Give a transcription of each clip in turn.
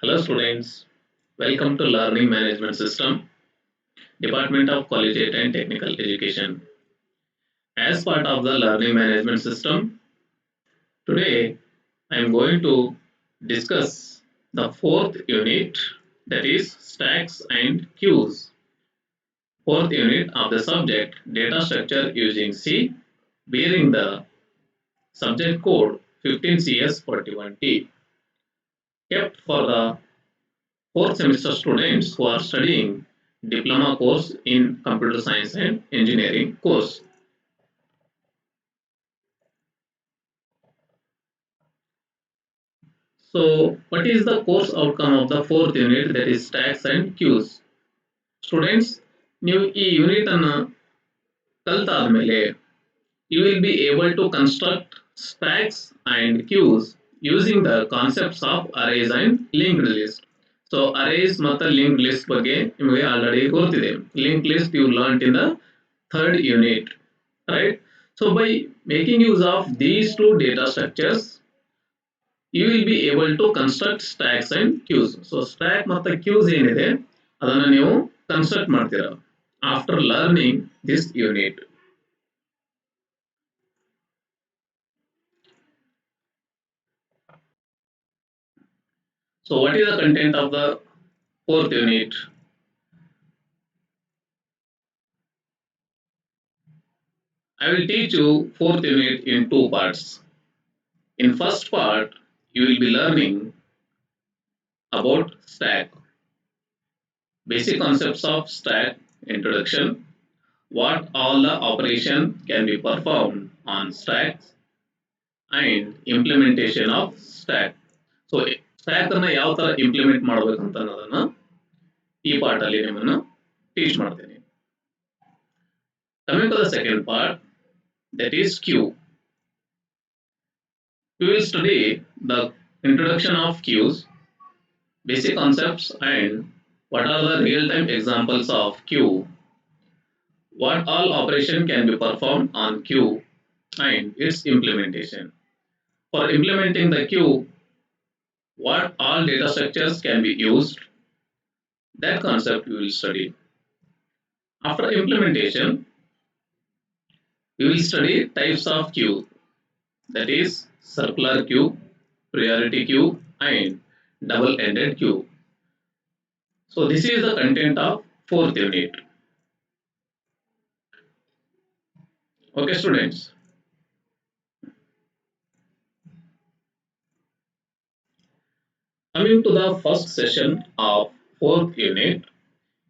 Hello students, welcome to Learning Management System, Department of Collegiate and Technical Education. As part of the Learning Management System, today I am going to discuss the fourth unit, that is stacks and queues. Fourth unit of the subject data structure using C, bearing the subject code 15CS41T, kept for the fourth semester students who are studying diploma course in computer science and engineering course. So what is the course outcome of the fourth unit, that is stacks and queues? Students, ನೀವು ಈ unit ಅನ್ನು ಕಲ್ತಾದ್ಮೇಲೆ you will be able to construct stacks and queues using the concepts of arrays and linked list. So arrays ಮತ್ತು linked list ಬಗ್ಗೆ ನಿಮಗೆ already ಗೊತ್ತಿದೆ. Linked list you learned in the third unit, right? So by making use of these two data structures, you will be able to construct stacks and queues. So stack ಮತ್ತು queues ಏನಿದೆ ಅದನ್ನು ನೀವು construct ಮಾಡ್ತೀರಾ after learning this unit. So what is the content of the fourth unit? I will teach you fourth unit in two parts. In first part, you will be learning about stack, basic concepts of stack, introduction, what all the operation can be performed on stacks, and implementation of stack. So stack ಅನ್ನ ಯಾವ ತರ implement ಮಾಡಬೇಕಂತ ಅನ್ನೋದನ್ನ ಈ part ಅಲ್ಲಿ ನಿಮ್ಮನ್ನ teach ಮಾಡ್ತೀನಿ. Coming to the second part, that is queue. We will study the introduction of queues, basic concepts, and what are the real-time examples of queue, what all operation can be performed on queue, and its implementation. For implementing the queue, what all data structures can be used, that concept we will study. After implementation, we will study types of queue, that is circular queue, priority queue, and double-ended queue. So this is the content of fourth unit. Okay students. Coming to the first session of fourth unit.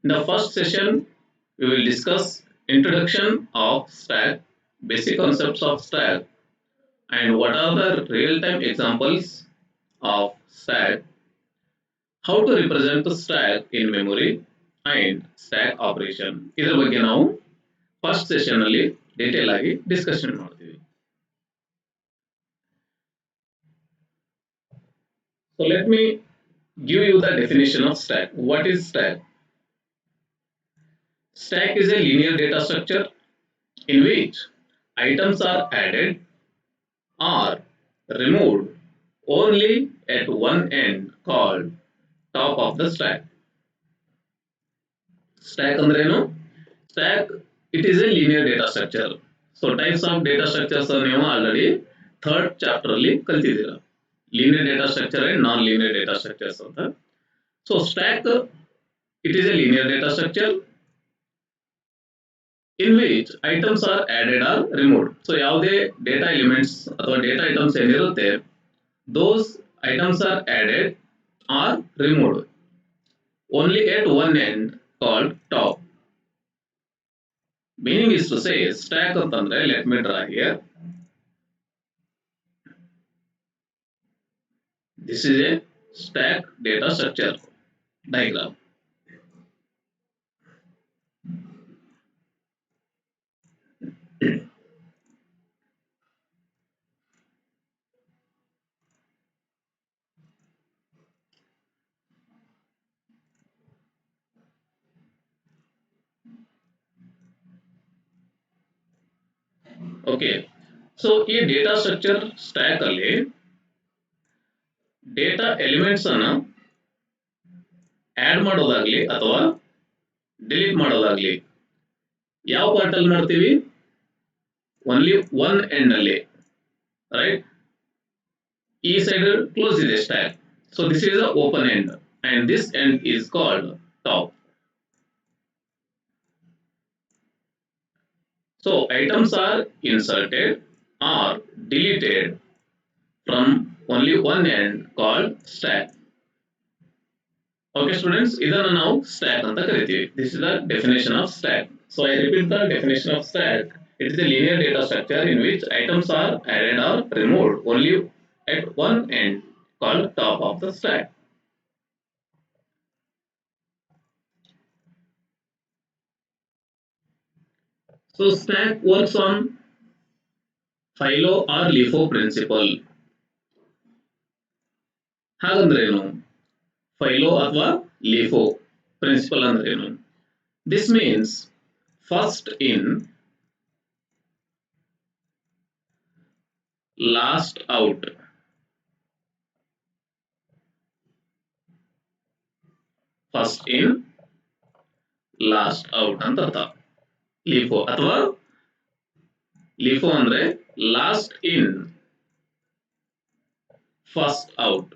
In the first session, we will discuss introduction of stack, basic concepts of stack, and what are the real-time examples of stack, how to represent the stack in memory, and stack operation. ಇದರ ಬಗ್ಗೆ ನಾವು first session ಅಲ್ಲಿ detail ಆಗಿ discussion ಮಾಡ್ತೀವಿ. So let me give you the definition of stack. What is stack? Stack is a linear data structure in which items are added or removed only at one end called top of the stack. Stack ಅಂದ್ರೇನು? Stack, it is a linear data structure. So types of data structures ನೀವು already third chapter ಅಲ್ಲಿ ಕಲ್ತಿದ್ದೀರಾ. Linear data structure and non-linear data structures ಅಂತ. So stack, it is a linear data structure in which items are added or removed. So ಯಾವುದೇ data elements ಅಥವಾ data items ಏನಿರುತ್ತೆ, those items are added or removed only at one end called top. Meaning is to say, stack ಅಂತಂದ್ರೆ, let me draw here. This is a stack data structure diagram. Okay, so ಈ data structure stack ಅಲ್ಲಿ data elements ಅನ್ನ add ಮಾಡೋದಾಗ್ಲಿ ಅಥವಾ delete ಮಾಡೋದಾಗ್ಲಿ ಯಾವ part ಅಲ್ಲಿ ಮಾಡ್ತೀವಿ? ಓನ್ಲಿ ಒನ್ ಎಂಡ್ ಅಲ್ಲಿ, ರೈಟ್? ಈ ಸೈಡ್ ಕ್ಲೋಸ್ ಇದೆ stack, so this is the open end and this end is called top. So items are inserted or deleted from only one end called stack. Okay students, idanna ನಾವು stack anta ಕರಿತೀವಿ. This is the definition of stack. So I repeat the definition of stack. It is a linear data structure in which items are added or removed only at one end called top of the stack. So stack works on FILO or LIFO principle. ಹಾಗಂದ್ರೇನು? FILO ಅಥವಾ LIFO principle ಅಂದ್ರೇನು? This means first in last out. First in last out ಅಂತ ಅರ್ಥ LIFO. ಅಥವಾ LIFO ಅಂದ್ರೆ last in first out.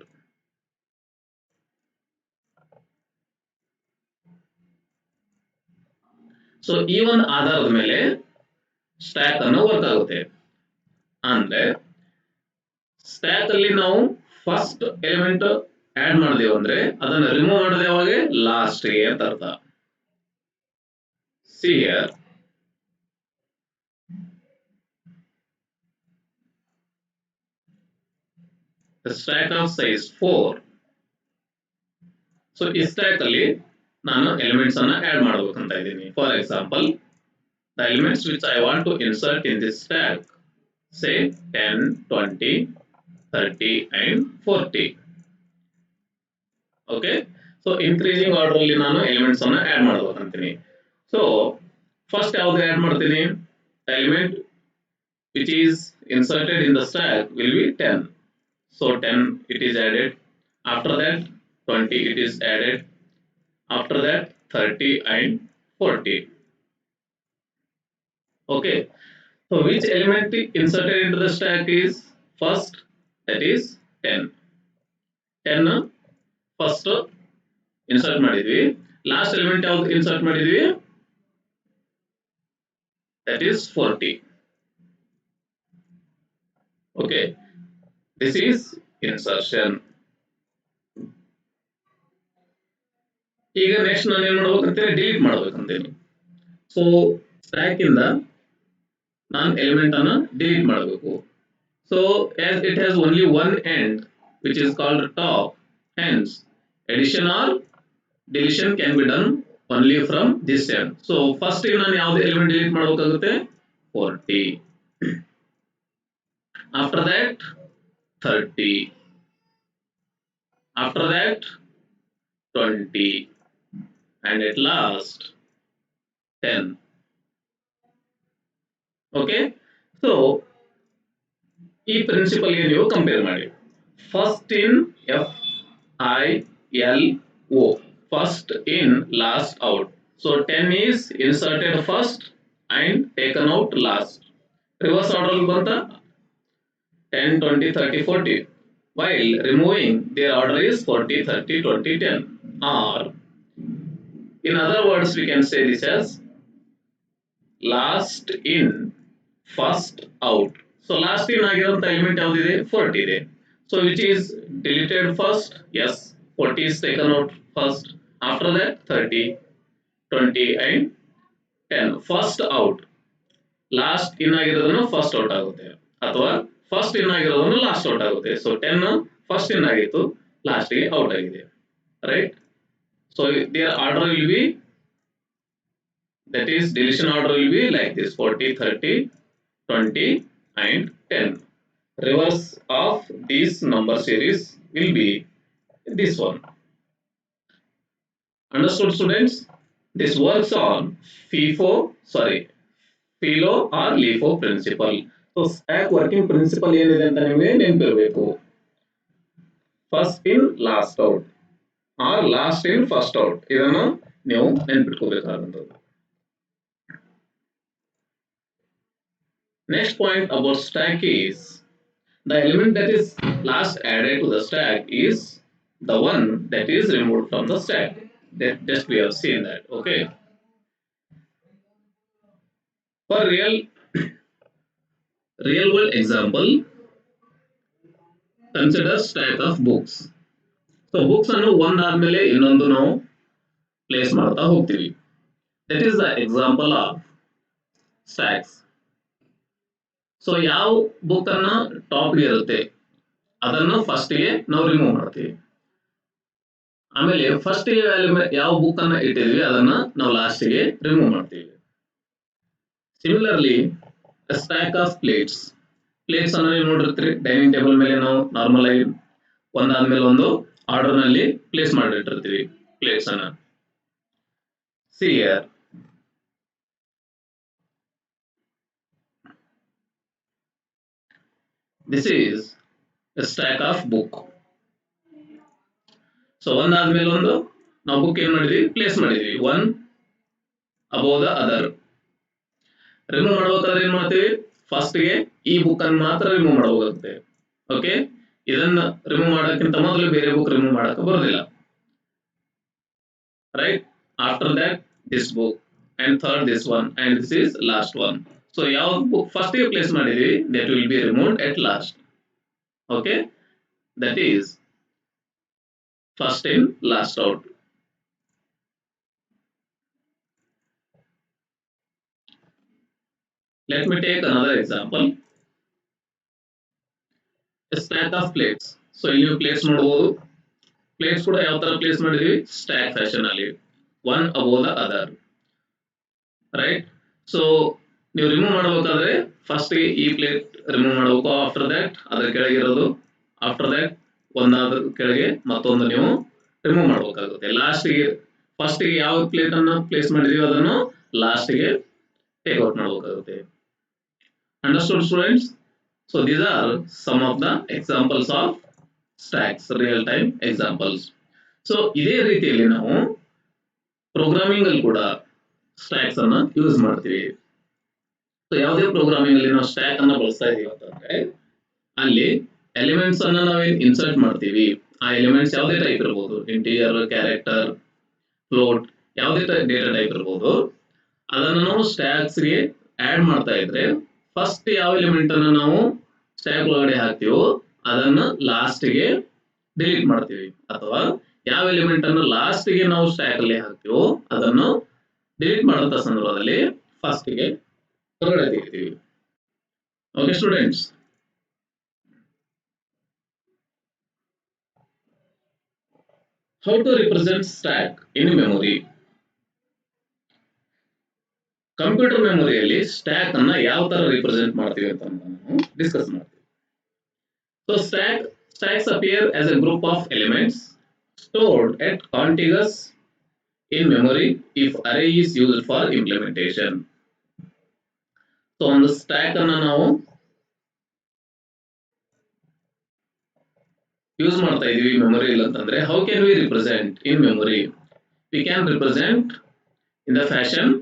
So ಈ ಒಂದು ಆಧಾರದ ಮೇಲೆ ಸ್ಟ್ಯಾಕ್ ಅನ್ನು ವರ್ಕ್ ಆಗುತ್ತೆ. ಅಂದ್ರೆ ಸ್ಟ್ಯಾಕ್ ಅಲ್ಲಿ ನಾವು ಫಸ್ಟ್ ಎಲಿಮೆಂಟ್ ಆಡ್ ಮಾಡಿದೆವು ಅಂದ್ರೆ ಅದನ್ನ ರಿಮೂವ್ ಮಾಡೋದು ಯಾವಾಗ? ಲಾಸ್ಟ್ ಗೆ ಅಂತ ಅರ್ಥ. See here, the stack of size 4. So ಈ ಸ್ಟ್ಯಾಕ್ ಅಲ್ಲಿ ನಾನು ಎಲಿಮೆಂಟ್ಸ್ ಅನ್ನ ಆಡ್ ಮಾಡಬೇಕಂತ ಇದ್ದೀನಿ. For example, the elements which I want to insert in this stack, say 10, 20, 30 and 40. Okay, so increasing order ಅಲ್ಲಿ ನಾನು ಎಲಿಮೆಂಟ್ಸ್ ಅನ್ನ ಆಡ್ ಮಾಡಬೇಕಂತೀನಿ. ಸೊ ಫಸ್ಟ್ ಯಾವುದು ಆಡ್ ಮಾಡ್ತೀನಿ? Element which is inserted in the stack will be 10. So 10 it is added. After that 20 it is added. After that 30 and 40. Okay, so which element inserted into the stack is first? That is 10. 10 first insert ಮಾಡಿದ್ವಿ. Last element ಯಾವುದು insert ಮಾಡಿದ್ವಿ? That is 40. Okay, this is insertion. ಈಗ next ನಾನು ಏನ್ ಮಾಡ್ಬೇಕಂತೇಳಿ? Delete ಮಾಡ್ಬೇಕಂತೇಳಿ. So stack ಇಂದ ನಾನು element ಅನ್ನ delete ಮಾಡಬೇಕು. So as it has only one end which is called top, hence addition or deletion can be done only from this end. So first ನಾನು ಯಾವ್ದು element delete ಮಾಡಬೇಕಾಗುತ್ತೆ? 40. After that 30. After that 20 and at last 10. Okay, so ಈ principal ಗೆ ನೀವು compare ಮಾಡಿ. First in FILO, first in last out. So 10 is inserted first and taken out last. Reverse order banta 10, 20, 30, 40. While removing, their order is 40, 30, 20, 10. Or in other words, we can say this as last in first out. So last in ಆಗಿರುವಂತ element ಯಾವ್ದಿದೆ? 40 ಇದೆ. So which is deleted first? Yes, 40 is taken out first. After that 30, 20 and 10. First out. Last in ಆಗಿರೋದನ್ನು first out ಆಗುತ್ತೆ, ಅಥವಾ first ಇನ್ ಆಗಿರೋದನ್ನು last out ಆಗುತ್ತೆ. So 10 first ಇನ್ ಆಗಿತ್ತು, last ಗೆ out ಆಗಿದೆ, right? So their order will be, that is deletion order will be like this: 40, 30, 20 and 10. Reverse of this number series will be this one. Understood students? This works on FILO or LIFO principle. So stack working principle ಏನಿದೆ ಅಂತ ನಿಮಗೆ ನೆನಪಿರಬೇಕು. First in last out. Or last in first out. ಇದನ್ನು ನೀವು ನೆನ್ಪಿಟ್ಕೋಬೇಕಾದಂಥದ್ದು. Next point about stack is the element that is last added to the stack is the one that is removed from the stack. That just we have seen that. Okay. For real world example, consider stack of books. So books ಅನ್ನು ಒಂದಾದ್ಮೇಲೆ ಇನ್ನೊಂದು ನಾವು place ಮಾಡ್ತಾ ಹೋಗ್ತೀವಿ. That is the example of stacks. So ಯಾವ book ಅನ್ನ top ಇರುತ್ತೆ ಅದನ್ನು first ಗೆ ನಾವು ರಿಮೂವ್ ಮಾಡ್ತೀವಿ. ಆಮೇಲೆ ಫಸ್ಟ್ ಗೆ ಯಾವ ಬುಕ್ ಅನ್ನ ಇಟ್ಟಿದ್ವಿ ಅದನ್ನ ನಾವು ಲಾಸ್ಟ್ ಗೆ ರಿಮೂವ್ ಮಾಡ್ತೀವಿ. Similarly stack of plates. Plates ಅನ್ನು ನೀವು ನೋಡಿರ್ತೀರಿ, ಡೈನಿಂಗ್ ಟೇಬಲ್ ಮೇಲೆ ನಾವು ನಾರ್ಮಲ್ ಆಗಿ ಒಂದಾದ್ಮೇಲೆ ಒಂದು ಆರ್ಡರ್ ನಲ್ಲಿ ಪ್ಲೇಸ್ ಮಾಡಿಟ್ಟಿರ್ತೀವಿ ಪ್ಲೇಟ್ಸ್ ಅನ್ನ. See here, this is a stack of book. So ಒಂದಾದ್ಮೇಲೆ ಒಂದು ನಾವು ಬುಕ್ ಏನ್ ಮಾಡಿದ್ವಿ, ಪ್ಲೇಸ್ ಮಾಡಿದ್ವಿ one above the other. Remove ಮಾಡಬೇಕಾದ್ರೆ ಏನ್ ಮಾಡ್ತೀವಿ, ಫಸ್ಟ್ ಗೆ ಈ ಬುಕ್ ಅನ್ನು ಮಾತ್ರ ರಿಮೂವ್ ಮಾಡಬೇಕಾಗುತ್ತೆ. ಓಕೆ, ಇದನ್ನ ರಿಮೂವ್ ಮಾಡೋಕ್ಕಿಂತ ಮೊದಲು ಬೇರೆ ಬುಕ್ ರಿಮೂವ್ ಮಾಡಕ್ಕೆ ಬರೋದಿಲ್ಲ. Right, after that this book and third this one and this is last one. So ಯಾವ ಬುಕ್ ಫಸ್ಟ್ ಗೆ ಪ್ಲೇಸ್ ಮಾಡಿದ್ವಿ that will be removed at last. Okay, that is first in last out. Let me take another example. A stack of plates. So ಇಲ್ಲಿ plates ನೋಡಬಹುದು. Plates ಕೂಡ ಯಾವ ತರ place ಮಾಡಿದ್ವಿ, stack fashion ಅಲ್ಲಿ one above the other. Right, so ನೀವು remove ಮಾಡಬೇಕಾದ್ರೆ first ಗೆ ಈ ಪ್ಲೇಟ್ ರಿಮೂವ್ ಮಾಡಬೇಕು, ಆಫ್ಟರ್ ದಟ್ ಅದರ ಕೆಳಗಿರೋದು, ಆಫ್ಟರ್ ದಟ್ ಒಂದಾದ ಕೆಳಗೆ ಮತ್ತೊಂದು ನೀವು ರಿಮೂವ್ ಮಾಡಬೇಕಾಗುತ್ತೆ. ಲಾಸ್ಟ್ ಗೆ ಫಸ್ಟ್ ಗೆ ಯಾವ ಪ್ಲೇಟ್ ಅನ್ನು ಪ್ಲೇಸ್ ಮಾಡಿದೀವಿ ಅದನ್ನು ಲಾಸ್ಟ್ ಗೆ ಟೇಕ್ ಔಟ್ ಮಾಡಬೇಕಾಗುತ್ತೆ. Understood students? So these are some of the examples of stacks, real time examples. So ಇದೇ ರೀತಿಯಲ್ಲಿ ನಾವು ಪ್ರೋಗ್ರಾಮಿಂಗ್ ಅಲ್ಲಿ ಕೂಡ ಸ್ಟ್ಯಾಕ್ಸ್ ಅನ್ನ ಯೂಸ್ ಮಾಡ್ತೀವಿ. ಸೊ ಯಾವುದೇ ಪ್ರೋಗ್ರಾಮಿಂಗ್ ಅಲ್ಲಿ ನಾವು ಸ್ಟ್ಯಾಕ್ ಅನ್ನ ಬಳಸ್ತಾ ಇದೀವಿ ಅಂತಂದ್ರೆ ಅಲ್ಲಿ ಎಲಿಮೆಂಟ್ಸ್ ಅನ್ನ ನಾವೇನ್ ಇನ್ಸರ್ಟ್ ಮಾಡ್ತೀವಿ, ಆ ಎಲಿಮೆಂಟ್ಸ್ ಯಾವುದೇ ಟೈಪ್ ಇರಬಹುದು, ಇಂಟಿಜರ್, ಕ್ಯಾರೆಕ್ಟರ್, ಫ್ಲೋಟ್, ಯಾವುದೇ ಡೇಟಾ ಟೈಪ್ ಇರಬಹುದು, ಅದನ್ನು ನಾವು ಸ್ಟ್ಯಾಕ್ಸ್ ಗೆ ಆಡ್ ಮಾಡ್ತಾ ಇದ್ರೆ ಫಸ್ಟ್ ಯಾವ ಎಲಿಮೆಂಟ್ ಅನ್ನ ನಾವು ಸ್ಟ್ಯಾಕ್ ಒಳಗಡೆ ಹಾಕ್ತೀವೋ ಅದನ್ನ ಲಾಸ್ಟ್ ಗೆ ಡಿಲೀಟ್ ಮಾಡ್ತೀವಿ, ಅಥವಾ ಯಾವ ಎಲಿಮೆಂಟ್ ಅನ್ನು ಲಾಸ್ಟ್ ಗೆ ನಾವು ಸ್ಟ್ಯಾಕ್ ಅಲ್ಲಿ ಹಾಕ್ತೀವೋ ಅದನ್ನು ಡಿಲೀಟ್ ಮಾಡುವಂತ ಸಂದರ್ಭದಲ್ಲಿ ಫಸ್ಟ್ ಗೆ ಹೊರಗಡೆ ತೆಗಿತೀವಿ. Okay students, how to represent stack in memory. Computer ಮೆಮೊರಿಯಲ್ಲಿ ಸ್ಟ್ಯಾಕ್ ಅನ್ನ ಯಾವ ತರ ರಿಪ್ರೆಸೆಂಟ್ ಮಾಡ್ತೀವಿ ಅಂತ ನಾವು ಡಿಸ್ಕಸ್ ಮಾಡ್ತೀವಿ. So stacks appear as a group of elements stored at contiguous in memory if array is used for implementation. So ಒಂದು stack ಅನ್ನ ನಾವು ಯೂಸ್ ಮಾಡ್ತಾ ಇದೀವಿ ಮೆಮೊರಿ ಇಲ್ಲ ಅಂತಂದ್ರೆ how can we represent in memory? We can represent in the fashion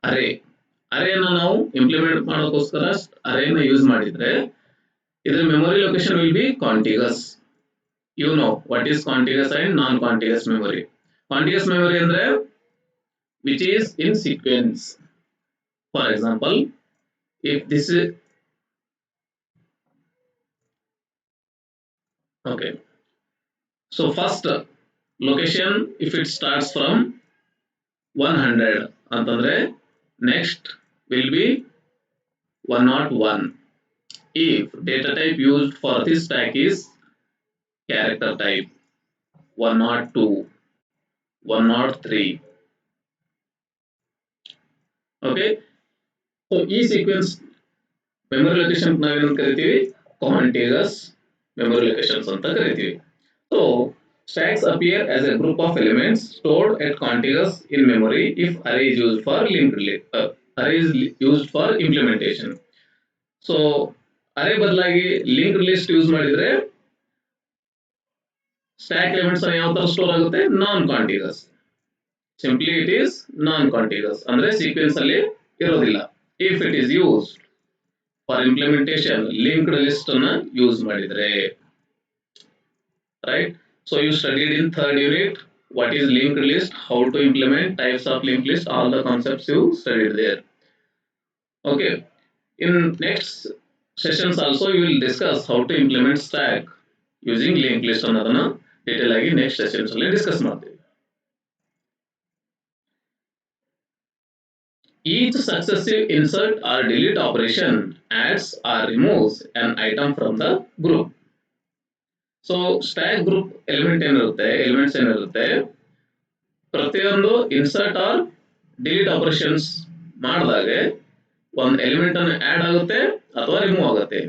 array. ಅರೇನ ನಾವು implement ಮಾಡೋಕ್ಕೋಸ್ಕರ ಅರೇನ ಯೂಸ್ ಮಾಡಿದ್ರೆ ಇದರ memory location will be contiguous. You know what is contiguous and non contiguous memory. Contiguous memory ಅಂದ್ರೆ which is in sequence. For example, if this is okay, so first location if it starts from 100 ಅಂತಂದ್ರೆ next will be 101. if data type used for this stack is character type, 102, 103. okay, so ಈ sequence memory location ನಾವೇನು ಕರಿತೀವಿ, contiguous memory locations ಅಂತ ಕರಿತೀವಿ. So stacks appear as a group of elements stored at contiguous in memory if array is used for array is used for implementation. So array ಬದಲಾಗಿ linked list use ಮಾಡಿದ್ರೆ stack elements ಯಾವ ತರ store ಆಗುತ್ತೆ, non contiguous. Simply it is non contiguous ಅಂದ್ರೆ sequence ಅಲ್ಲಿ ಇರೋದಿಲ್ಲ. If it is use for implementation linked list ಅನ್ನ use ಮಾಡಿದ್ರೆ, right. So you studied in third unit what is linked list, how to implement, types of linked list, all the concepts you studied there. Okay, in next sessions also we will discuss how to implement stack using linked list ಅನ್ನೋದನ್ನ detail ಆಗಿ next sessions ಅಲ್ಲಿ discuss ಮಾಡ್ತೀವಿ. Each successive insert or delete operation adds or removes an item from the group. So stack group element ಏನಿರುತ್ತೆ, elements ಏನಿರುತ್ತೆ, ಪ್ರತಿಯೊಂದು insert R delete operations ಮಾಡಿದಾಗ ಒಂದು element ಅನ್ನು ಆಡ್ ಆಗುತ್ತೆ ಅಥವಾ ರಿಮೂವ್ ಆಗುತ್ತೆ.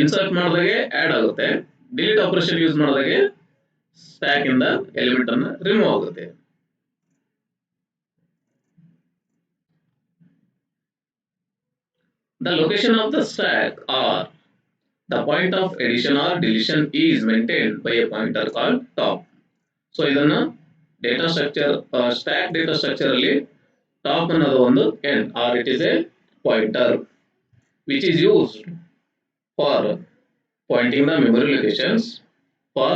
ಇನ್ಸರ್ಟ್ ಮಾಡಿದಾಗೆ ಆಡ್ ಆಗುತ್ತೆ, ಡಿಲೀಟ್ ಆಪರೇಷನ್ ಯೂಸ್ ಮಾಡಿದಾಗೆ ಸ್ಟ್ಯಾಕ್ ಇಂದ ಎಲಿಮೆಂಟ್ ಅನ್ನು ರಿಮೂವ್ ಆಗುತ್ತೆ. The location of the stack or the point of addition or deletion is maintained by a pointer called top. So ಇದನ್ನ data structure, stack data structure ಅಲ್ಲಿ top ಅನ್ನೋದು ಒಂದು end or it is a pointer which is used for pointing the memory locations for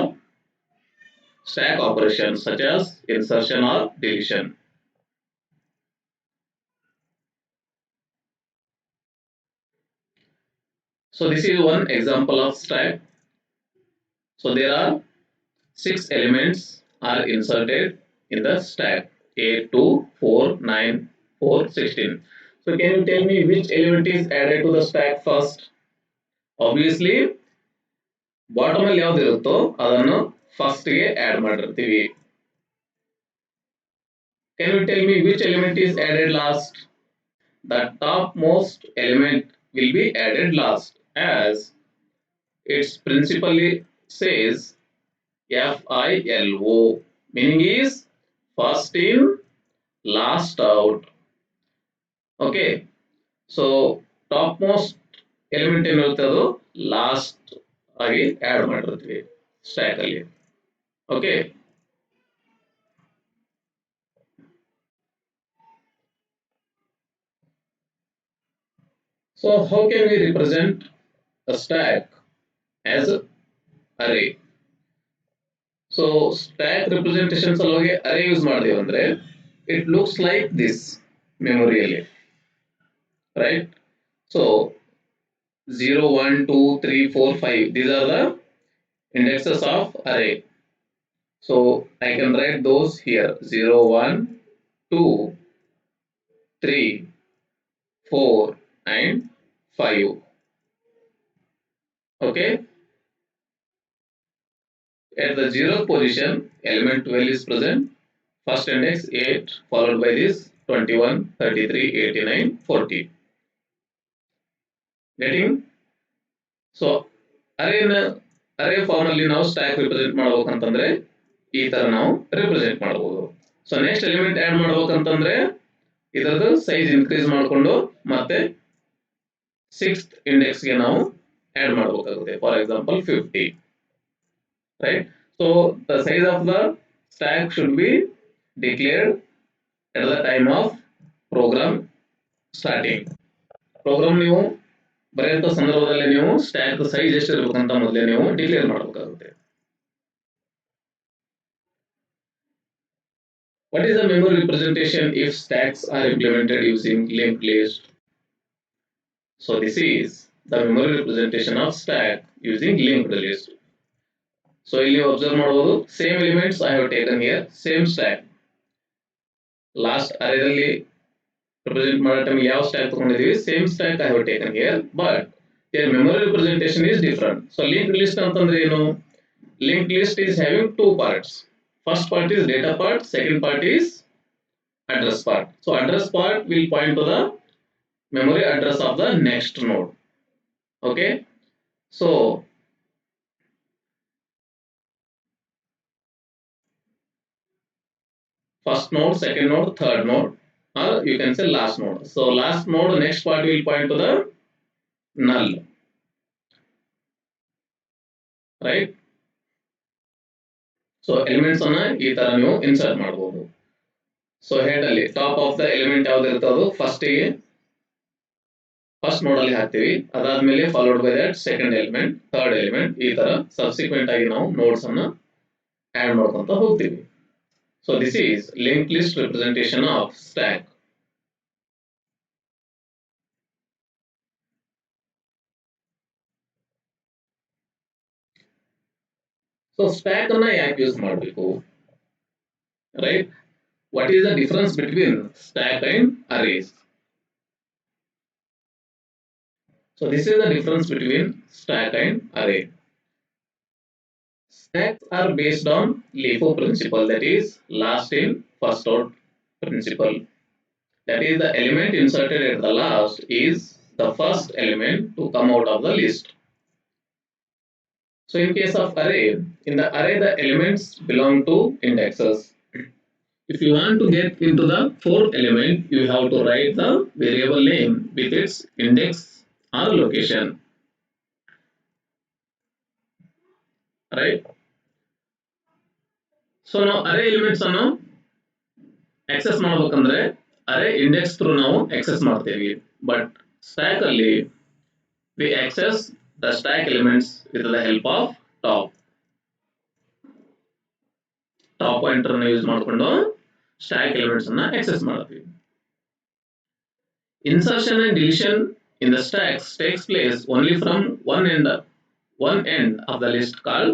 stack operations such as insertion or deletion. So this is one example of stack. So there are 6 elements are inserted in the stack: 8, 2, 4, 9, 4, 16. So can you tell me which element is added to the stack first? Obviously bottom ಅಲ್ಲಿ ಯಾವ್ದು ಇರುತ್ತೋ ಅದನ್ನು first ಗೆ add ಮಾಡಿರ್ತೀವಿ. Can you tell me which element is added last? The topmost element will be added last as its principally says FILO, meaning is first in last out. Okay, so topmost element ಏನಿರುತ್ತೆ ಅದು last ಆಗಿ add ಮಾಡಿರ್ತೀವಿ stack ಅಲ್ಲಿ. Okay, so how can we represent a stack as an array? So stack representation ಸಲುವಾಗಿ array use ಮಾಡಿದೀವಿ ಅಂದ್ರೆ it looks like this memory ಅಲ್ಲಿ, right? So 0, 1, 2, 3, 4, 5 these are the indexes of array. So I can write those here: 0, 1, 2, 3, 4 and 5. Okay, at the 0th position element 12 is present. First index 8 followed by this 21, 33, 89, 40. Getting? So array form ಅಲ್ಲಿ ನಾವು stack represent ಮಾಡಬೇಕಂತಂದ್ರೆ ಈ ತರ ನಾವು represent ಮಾಡಬಹುದು. So next element add ಮಾಡಬೇಕಂತಂದ್ರೆ ಇದರದ್ದು size increase ಮಾಡಿಕೊಂಡು ಮತ್ತೆ 6th index ಗೆ ನಾವು ಆಡ್ ಮಾಡಬೇಕಾಗುತ್ತೆ. For example 50, right? So the size of the stack should be declared at the time of program starting. Program ನೀವು ಬರೆಯುವಂತ ಸಂದರ್ಭದಲ್ಲಿ ನೀವು ಸ್ಟ್ಯಾಕ್ ಸೈಜ್ ಎಷ್ಟು ಇರಬೇಕಂತ ಮೊದಲೇ ನೀವು ಡಿಕ್ಲೇರ್ ಮಾಡಬೇಕಾಗುತ್ತೆ. What is the memory representation if stacks are implemented using linked list? So this is the memory representation of stack using linked list. So ಇಲ್ಲಿ observe ಮಾಡಬಹುದು, same elements I have taken here, same stack. Last array ದಲ್ಲಿ represent ಮಾಡೋ time ಯಾವ stack ತಗೊಂಡಿದೀವಿ, same stack I have taken here, but their memory representation is different. So linked list ಅಂತಂದ್ರೆ ಏನು? Linked list is having two parts. First part is data part, second part is address part. So address part will point to the memory address of the next node. Okay, so first node, second node, third node, or you can say last node. So last node next part will point to the null, right? So elements ಅನ್ನ ಈ ತರ ನೀವು insert ಮಾಡಬಹುದು. So head ಅಲ್ಲಿ top of the element ಯಾವ್ದು ಇರುತ್ತೆ ಅದು first ನೋಡ್ ಅಲ್ಲಿ ಹಾಕ್ತಿವಿ. ಅದಾದ್ಮೇಲೆ followed by that second element, third element, ಈ ತರ ಸಬ್ಸಿಕ್ವೆಂಟ್ ಆಗಿ ನಾವು ನೋಡ್ಸ್ ಅನ್ನ ಆಡ್ ಮಾಡ್ಕೊಂತ ಹೋಗ್ತೀವಿ. So this is link list representation of stack. So stack ಅನ್ನ ಯಾಕೆ ಯೂಸ್ ಮಾಡಬೇಕು, right? What is the difference between stack and arrays? So this is the difference between stack and array. Stacks are based on LIFO principle, that is last in first out principle. That is the element inserted at the last is the first element to come out of the list. So in case of array, in the array the elements belong to indexes. If you want to get into the fourth element, you have to write the variable name with its index or location, right? So now array elements ಅನ್ನು access ಮಾಡಬೇಕಂದ್ರೆ array index through ನಾವು access ಮಾಡ್ತೇವೆ. But stack ಅಲ್ಲಿ we access the stack elements with the help of top pointer ಅನ್ನು use ಮಾಡಿಕೊಂಡು stack elements ಅನ್ನು access ಮಾಡ್ತೀವಿ. Insertion and deletion in the stacks takes place only from one end of the list called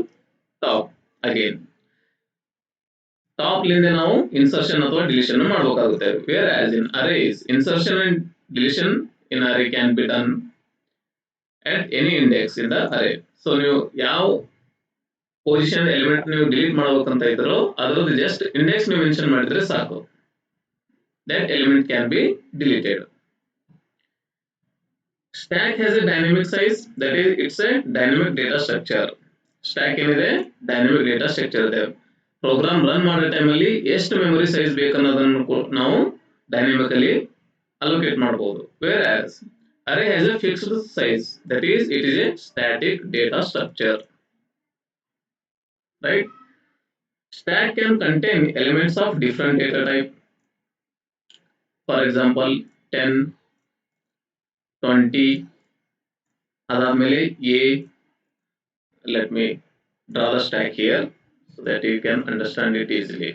top. Again, top ಲಿಂದ ನಾವು insertion ಅಥವಾ deletion ಮಾಡಬೇಕಾಗುತ್ತೆ. Whereas in arrays, insertion and deletion in array can be done at any index in the array. So ನೀವು ಯಾವ position element ನೀವು delete ಮಾಡಬೇಕಂತ ಇದ್ರೋ ಅದರದ್ದು just index ನೀವು ಮೆನ್ಷನ್ ಮಾಡಿದ್ರೆ ಸಾಕು, that element can be deleted. Stack has a dynamic size, that is it's a dynamic data structure. Stack ಏನಿದೆ dynamic data structure ಇದೆ. ಪ್ರೋಗ್ರಾಮ್ ರನ್ ಮಾಡೋ ಟೈಮ್ ಅಲ್ಲಿ ಎಷ್ಟು ಮೆಮೊರಿ ಸೈಜ್ ಬೇಕನ್ನೋದನ್ನು ನಾವು ಡೈನಾಮಿಕಲಿ ಅಲೋಕೇಟ್ ಮಾಡಬಹುದು. Whereas array has a fixed size, that is it is a static data structure, right? Stack can contain elements of different data type. For example 10, 20, ಅದಾದ್ಮೇಲೆ a. Let me draw the stack here so that you can understand it easily.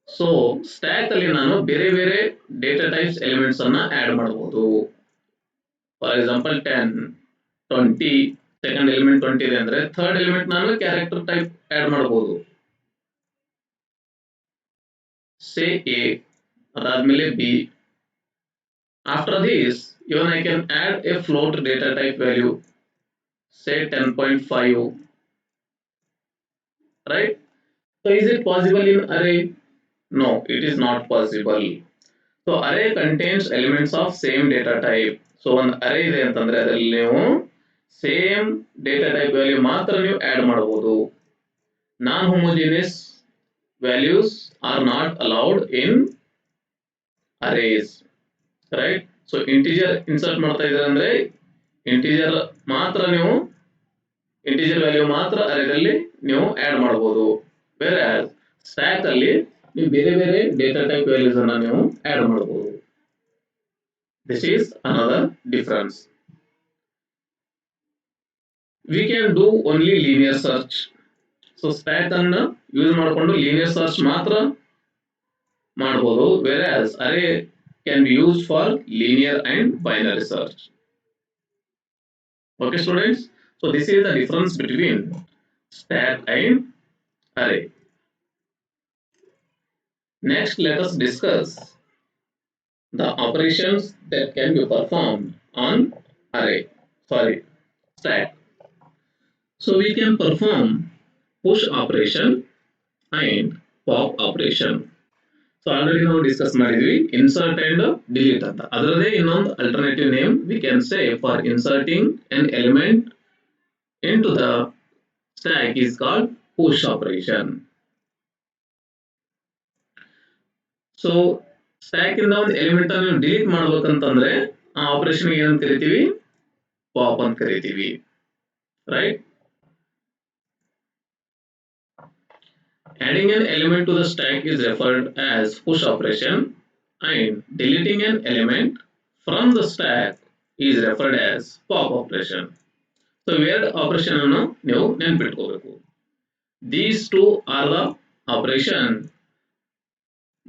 So stack ಅಲ್ಲಿ ನಾನು ಬೇರೆ ಬೇರೆ data types elements ಅನ್ನ add ಮಾಡಬಹುದು. For example 10, 20, second element 20 ಇದೆ ಅಂದ್ರೆ third element ನಾನು ಕ್ಯಾರೆಕ್ಟರ್ ಟೈಪ್ ಆಡ್ ಮಾಡಬಹುದು. ಸೇ a, ಅದಾದ್ಮೇಲೆ b. After this, even I can add a float data type value, say 10.5, right? So is it possible in array? No, it is not possible. So array contains elements of same data type. So ಒಂದು array ಇದೆ ಅಂತಂದ್ರೆ ಅದರಲ್ಲಿ ನೀವು same data type value ಮಾತ್ರ ನೀವು add ಮಾಡಬಹುದು. Non homogeneous values are not allowed in arrays, right? So integer insert ಮಾಡ್ತಾ ಇದ್ದಾರೆ ಅಂದ್ರೆ ಇಂಟಿಜರ್ ಮಾತ್ರ ನೀವು ಇಂಟಿಜರ್ ವ್ಯಾಲ್ಯೂ ಮಾತ್ರ ಅರೇದಲ್ಲಿ ನೀವು ಆಡ್ ಮಾಡಬಹುದು. Whereas ಸ್ಟ್ಯಾಕ್ ಅಲ್ಲಿ ನೀವು ಬೇರೆ ಬೇರೆ ಡೇಟಾ ಟೈಪ್ ವ್ಯಾಲ್ಯೂಸ್ ಅನ್ನು ನೀವು ಆಡ್ ಮಾಡಬಹುದು. This is another difference. We can do only linear search. So stack ಅನ್ನು ಯೂಸ್ ಮಾಡಿಕೊಂಡು linear search ಮಾತ್ರ ಮಾಡಬಹುದು. Whereas array can be used for linear and binary search. Okay students, so this is the difference between stack and array. Next, let us discuss the operations that can be performed on stack. So we can perform push operation and pop operation. So already ನಾವು discuss ಮಾಡಿದ್ವಿ insert and delete ಅಂತ. ಅದರದೇ ಇನ್ನೊಂದು alternative name we can say for inserting an element into the stack is called push operation. So stack ಇಂದ ಒಂದು element ಅನ್ನು delete ಮಾಡಬೇಕಂತಂದ್ರೆ ಆ operation ಏನಂತ ಕರಿತೀವಿ, ಪಾಪ್ ಅಂತ ಕರಿತೀವಿ, right? Adding an element to the stack is referred as push operation, and deleting an element from the stack is referred as pop operation. So where operation ಅನ್ನು ನೀವು ನೆನಪಿಟ್ಕೋಬೇಕು. These two are the operation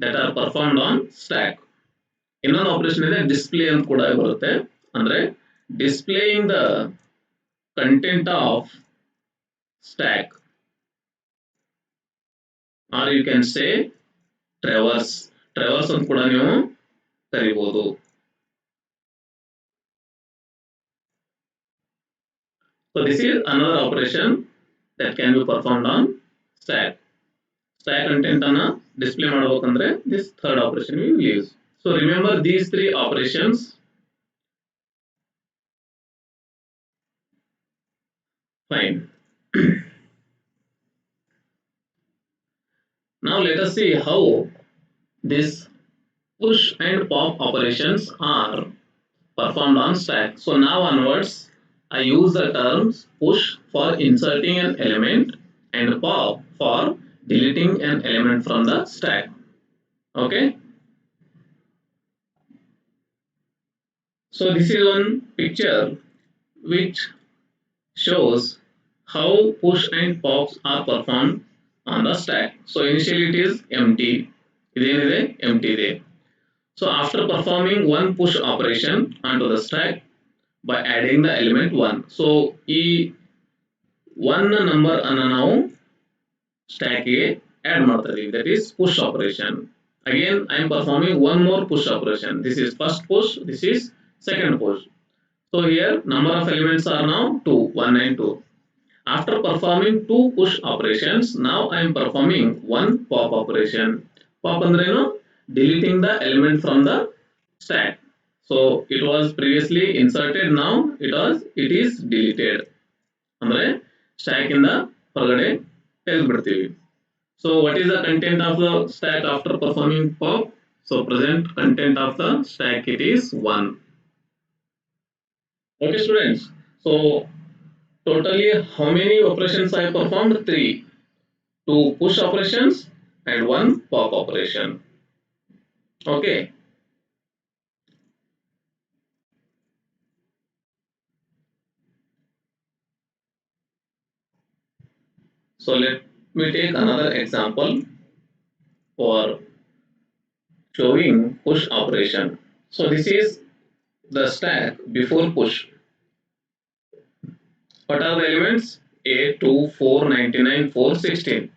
that are performed on stack. ಇನ್ನೊಂದು operation ಇದೆ display ಅಂತ ಕೂಡ ಬರುತ್ತೆ. ಅಂದ್ರೆ displaying the content of stack, or you can say traverse ಅಂತ ಕೂಡ ನೀವು ಕರಿಬಹುದು. So this is another operation that can be performed on stack. Stack content ಅನ್ನ display ಮಾಡಬೇಕಂದ್ರೆ this third operation we will use. So remember these three operations. Fine. Now let us see how this push and pop operations are performed on stack. So now onwards I use the terms push for inserting an element and pop for deleting an element from the stack. Okay. So this is one picture which shows how push and pops are performed on the stack. So initially it is empty. ಇದೇನಿದೆ empty ಇದೆ. So after performing one push operation onto the stack by adding the element 1. So ಈ 1 number ಅನ್ನು ನಾವು stack ಗೆ add ಮಾಡ್ತಾ ಇದೀವಿ. That is push operation. Again I am performing one more push operation. This is first push, this is second push. So here number of elements are now 2, 1 and 2. After performing two push operations, now I am performing one pop operation. Pop andreno deleting the element from the stack. So it was previously inserted, now it is deleted. Andre stack inda ಹೊರಗಡೆ ತೆಗೆದುಬಿಡ್ತೀವಿ. So what is the content of the stack after performing pop? So present content of the stack, it is 1. Okay students. So totally how many operations I performed? 3. 2 push operations and 1 pop operation. Okay. So let me take another example for showing push operation. So this is the stack before push. What are the elements? 8, 2, 4, 99, 4, 16.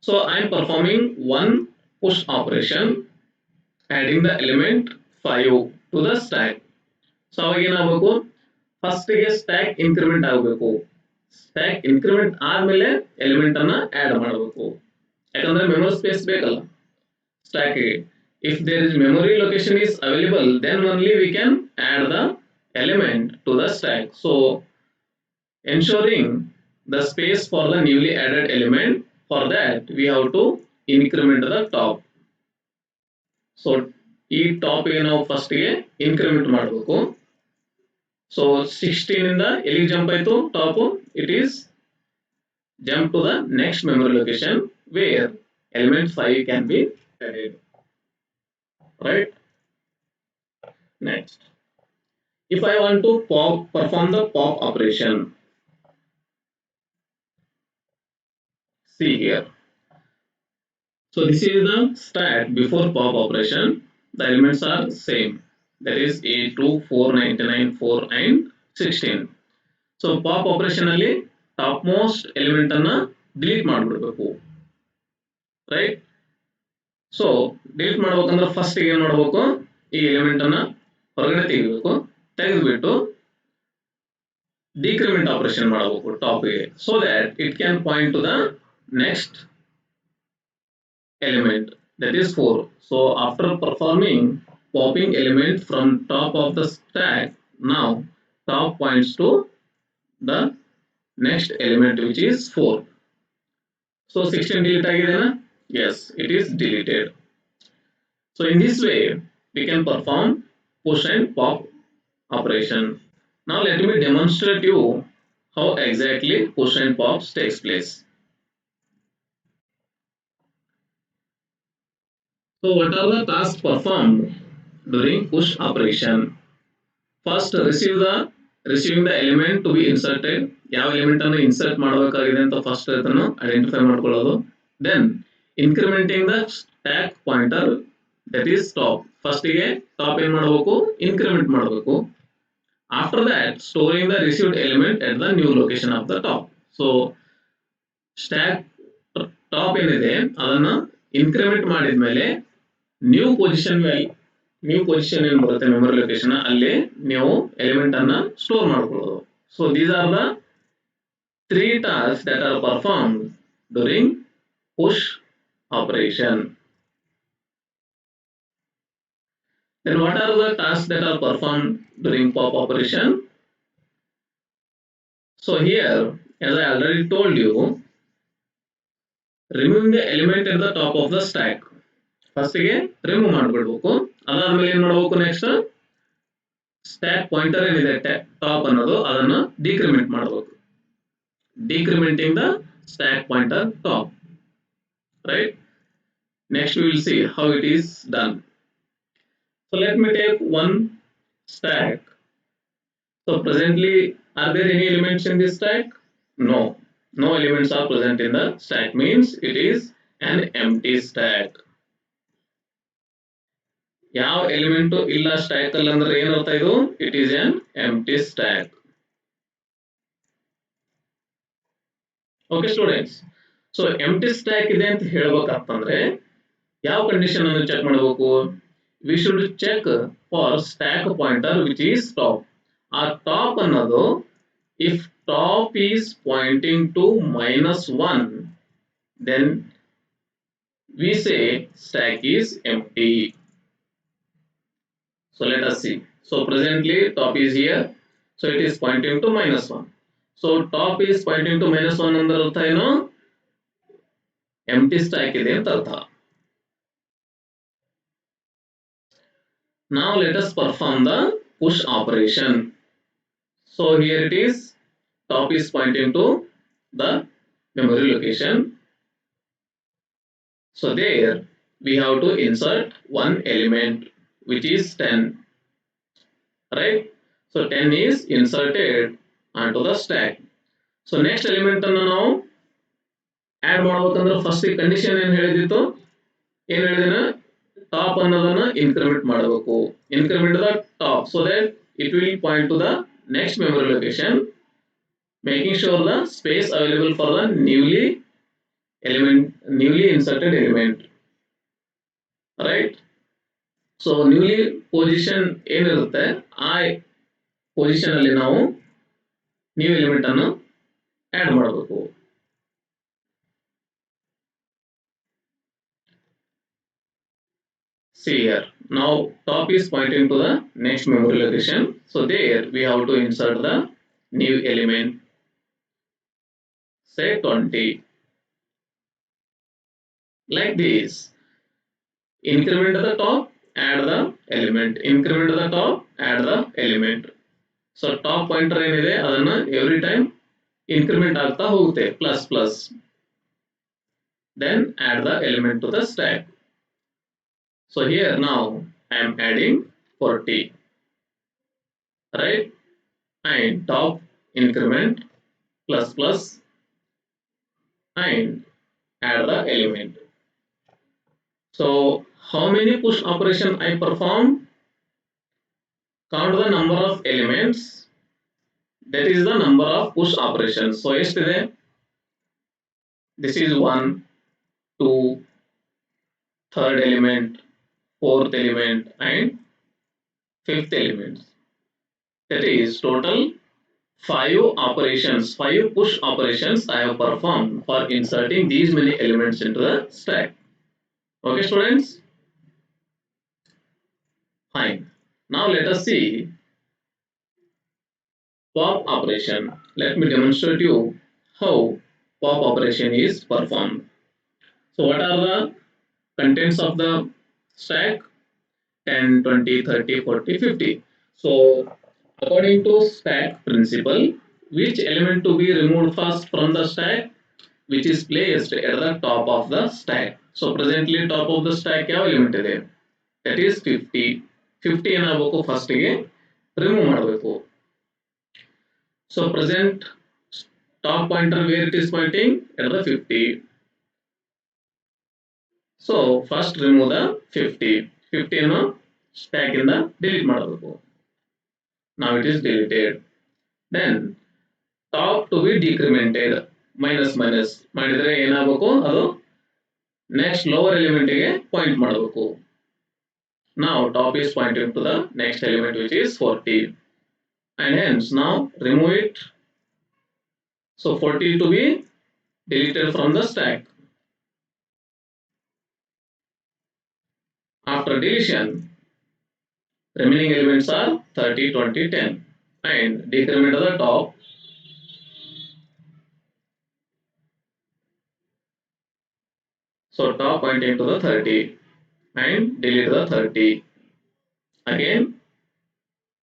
So I am performing one push operation adding the element 5 to the stack. So ಅವಾಗ ಏನಾಗಬೇಕು, first ಗೆ stack increment ಆಗಬೇಕು. Stack increment ಆದ್ಮೇಲೆ element ಅನ್ನ add ಮಾಡಬೇಕು. ಯಾಕಂದ್ರೆ memory space ಬೇಕಲ್ಲ stack ಗೆ. If there is memory location is available, then only we can add the element to the stack. So ensuring the space for the newly added element, for that we have to increment the top. So ಈ top ಗೆ ನಾವು first ಗೆ increment ಮಾಡಬೇಕು. So 16 ಇಂದ ಎಲ್ಲಿಗೆ jump ಆಯ್ತು top, it is jump to the next memory location where element 5 can be added. Right? Next, if I want to perform the pop operation, see here. So this is the stack before pop operation. The elements are same. That is 8, 2, 4, 99, 4 and 16. So pop operation ಅಲ್ಲಿ top most element ಅನ್ನ delete ಮಾಡಿಬಿಡಬೇಕು. Right? So delete ಮಾಡಬೇಕಂದ್ರೆ first ಏನು ಮಾಡಬೇಕು, ಈ element ಅನ್ನ ಹೊರಗಡೆ ತೆಗಿಬೇಕು. ತೆಗೆದುಬಿಟ್ಟು ಡಿಕ್ರಿಮೆಂಟ್ ಆಪರೇಷನ್ ಮಾಡಬೇಕು ಟಾಪ್ ಗೆ, so that it can point to the next element, that is 4. So after performing popping element from top of the stack, now top points to the next element which is 4. So 16 delete agidena? Yes, it is deleted. So in this way we can perform push and pop operation. Now let me demonstrate you how exactly push and pops takes place. So what are the tasks performed during push operation? First, receiving the element to be inserted. ಯಾವ element ಅನ್ನು insert ಮಾಡಬೇಕಾಗಿದೆ ಅಂತ first ಅದನ್ನು identify ಮಾಡ್ಕೊಳ್ಳೋದು. Then incrementing the stack pointer that is top. ಫಸ್ಟಿಗೆ top ಏನ್ ಮಾಡಬೇಕು, increment ಮಾಡಬೇಕು. After that storing the received element at the new location of the top. So stack top ಏನಿದೆ ಅದನ್ನ ಇನ್ಕ್ರಿಮೆಂಟ್ ಮಾಡಿದ್ಮೇಲೆ ನ್ಯೂ ಪೊಸಿಷನ್ ಏನು ಬರುತ್ತೆ ಮೆಮೊರಿ ಲೊಕೇಶನ್ ಅಲ್ಲಿ ನೀವು ಎಲಿಮೆಂಟ್ ಅನ್ನ ಸ್ಟೋರ್ ಮಾಡ್ಕೊಳ್ಳೋದು. So these are the 3 tasks that are performed during push operation. Then what are the tasks that are performed during pop operation? So here, as I already told you, removing the element at the top of the stack. First ಗೆ remove ಮಾಡ್ಬಿಡ್ಬೇಕು. ಅದಾದ್ಮೇಲೆ ಏನ್ ಮಾಡಬೇಕು, next stack pointer ಏನಿದೆ top ಅನ್ನೋದು ಅದನ್ನ decrement ಮಾಡಬೇಕು. Decrementing the stack pointer top, right? Next we will see how it is done. So let me take one stack. So presently, are there any elements in this stack? No, no elements are present in the stack, means it is an empty stack. ಯಾವ element ಇಲ್ಲ stack ಅಲ್ಲಿ ಅಂದ್ರೆ ಏನರ್ಥ ಇದು, it is an empty stack. Okay students, so empty stack ಇದೆ ಅಂತ ಹೇಳ್ಬೇಕಂತಂದ್ರೆ ಯಾವ ಕಂಡೀಷನ್ ಅನ್ನು ಚೆಕ್ ಮಾಡಬೇಕು? We should check for stack pointer which is top. ಆ ಟಾಪ್ ಅನ್ನೋದು if top is pointing to -1 then we say stack is empty. So let us see. So presently top is here, so it is pointing to -1. So top is pointing to -1 ಅಂದ್ರೆ ಅರ್ಥ ಏನು, empty stack ಇದೆ ಅಂತ ಅರ್ಥ. Now let us perform the push operation. So here it is, top is pointing to the memory location. So there we have to insert one element which is 10, right? So 10 is inserted onto the stack. So next element ಅನ್ನು ನಾವು add ಮಾಡಬೇಕಂದ್ರೆ first condition ಏನು ಹೇಳಿದಿತ್ತು, ಏನು ಹೇಳಿದೆನ, top ಅನ್ನೋದನ್ನ increment ಮಾಡಬೇಕು. Increment the top so that it will point to the next memory location, making sure the space available for the newly inserted element, right? So newly position ಏನಿರುತ್ತೆ ಆ position ಅಲ್ಲಿ ನಾವು new element ಅನ್ನು add ಮಾಡಬೇಕು. See here, now top is pointing to the next memory location, so there we have to insert the new element, say 20, like this. Increment at the top, add the element, increment at the top, add the element. So top pointer ಏನಿದೆ ಅದನ್ನ every time increment ಆಗ್ತಾ ಹೋಗುತ್ತೆ plus plus, then add the element to the stack. So here now I am adding 40, right? And top increment plus plus and add the element. So how many push operation I perform? Count the number of elements, that is the number of push operations. So ಎಷ್ಟಿದೆ, this is 1 2 third element, fourth element and fifth element. That is total 5 operations, 5 push operations I have performed for inserting these many elements into the stack. Okay students, fine. Now let us see pop operation. Let me demonstrate you how pop operation is performed. So what are the contents of the stack? 10 20 30 40 50. So according to stack principle, which element to be removed first from the stack? which is placed at the top of the stack. So presently top of the stack ಯಾವ element ಇದೆ, that is 50. 50 ಏನಾಗಬೇಕು, first ಗೆ remove ಮಾಡಬೇಕು. So present top pointer where it is pointing at the 50. So first remove the 50. 50 ಅನ್ನು stack ಇಂದ delete ಮಾಡಬೇಕು. Now it is deleted. Then top to be decremented. Minus minus ಮಾಡಿದರೆ ಏನಾಗಬೇಕು, ಅದು next lower element ಗೆ point ಮಾಡಬೇಕು. Now top is pointing to the next element which is 40, and hence now remove it. So 40 to be deleted from the stack. After deletion, remaining elements are 30, 20, 10, and decrement of the top. So top pointing to the 30 and delete the 30. Again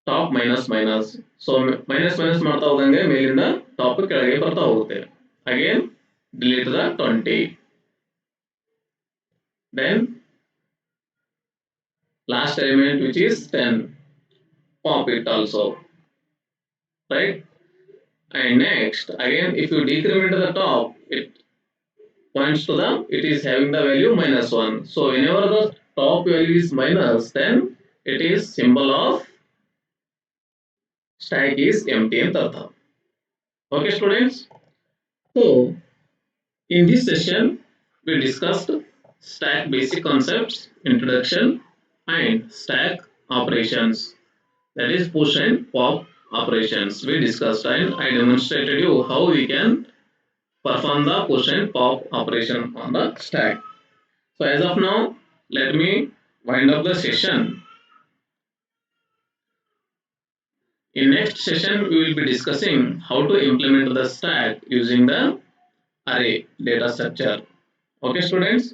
top minus minus. So minus minus ಮಾಡ್ತಾ ಹೋದಂಗೆ ಮೇಲಿಂದ top ಕೆಳಗೆ ಬರ್ತಾ ಹೋಗುತ್ತೆ. Again delete the 20. Then last element which is 10, pop it also, right? And next again if you decrement the top, it points to the, it is having the value -1. So whenever the top value is minus, then it is symbol of stack is empty ಅಂತ ಅರ್ಥ. Okay students, so in this session we discussed stack basic concepts, introduction, and stack operations, that is push and pop operations we discussed, and I demonstrated you how we can perform the push and pop operation on the stack. So as of now, let me wind up the session. In next session we will be discussing how to implement the stack using the array data structure. Okay students.